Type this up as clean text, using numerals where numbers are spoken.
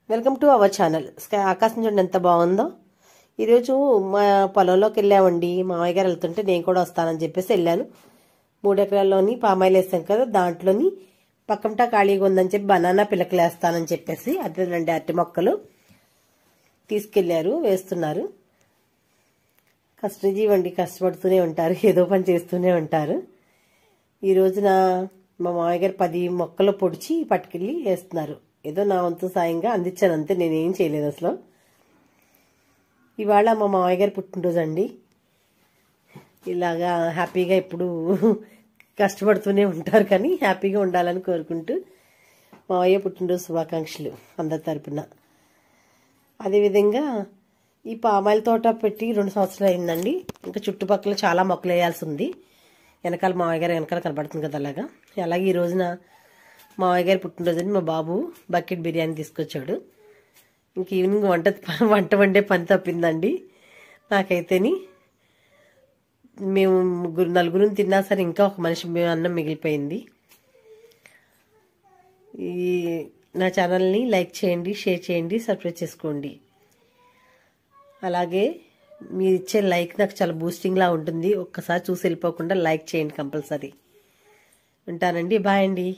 Welcome to our channel. ఆకాశం చూడండి ఎంత బాగుందో. ఈరోజు మా పొలంలోకి వెళ్ళామండి. మామయ్య గారు వెళ్తుంటే నేను కూడా వస్తానని చెప్పేసి వెళ్ళాను. 3 ఎకరాల్లోని పామాయిల్ వేస్తాం కదా, దాంట్లోని పక్కంటా ఖాళీగా ఉందని చెప్పి బనానా పిలకలు వేస్తానని చెప్పేసి అదేనండి అరటి మొక్కలు తీసుకెళ్లారు, వేస్తున్నారు. కష్టజీవండి, కష్టపడుతూనే ఉంటారు, ఏదో పని చేస్తూనే ఉంటారు. ఈ రోజున మా మామయ్య గారు 10 మొక్కలు పొడిచి పట్టుకెళ్ళి వేస్తున్నారు. ఏదో నా వంతు సాయంగా అందించాను అంతే, నేనేం చేయలేదు అసలు. ఇవాళ మా మామయ్య గారు పుట్టినరోజు అండి. ఇలాగా హ్యాపీగా ఇప్పుడు కష్టపడుతూనే ఉంటారు, కానీ హ్యాపీగా ఉండాలని కోరుకుంటూ మామయ్య పుట్టినరోజు శుభాకాంక్షలు అందరి తరపున. అదేవిధంగా ఈ పామాయిల్ తోట పెట్టి 2 సంవత్సరాలు అయిందండి. ఇంకా చుట్టుపక్కల చాలా మొక్కలు వేయాల్సి ఉంది. వెనకాల మామయ్య గారు వెనకాల కనబడుతుంది కదా అలాగా. అలాగే ఈ రోజున మామయ్య గారు పుట్టినరోజు అని మా బాబు బకెట్ బిర్యానీ తీసుకొచ్చాడు. ఇంక ఈవినింగ్ వంట వండే పని తప్పిందండి నాకైతేని. మేము నలుగురిని తిన్నా సరే ఇంకా ఒక మనిషి అన్నం మిగిలిపోయింది. ఈ నా ఛానల్ని లైక్ చేయండి, షేర్ చేయండి, సబ్స్క్రైబ్ చేసుకోండి. అలాగే మీరు ఇచ్చే లైక్ నాకు చాలా బూస్టింగ్లా ఉంటుంది. ఒక్కసారి చూసి వెళ్ళిపోకుండా లైక్ చేయండి కంపల్సరీ. ఉంటానండి, బాయ్ అండి.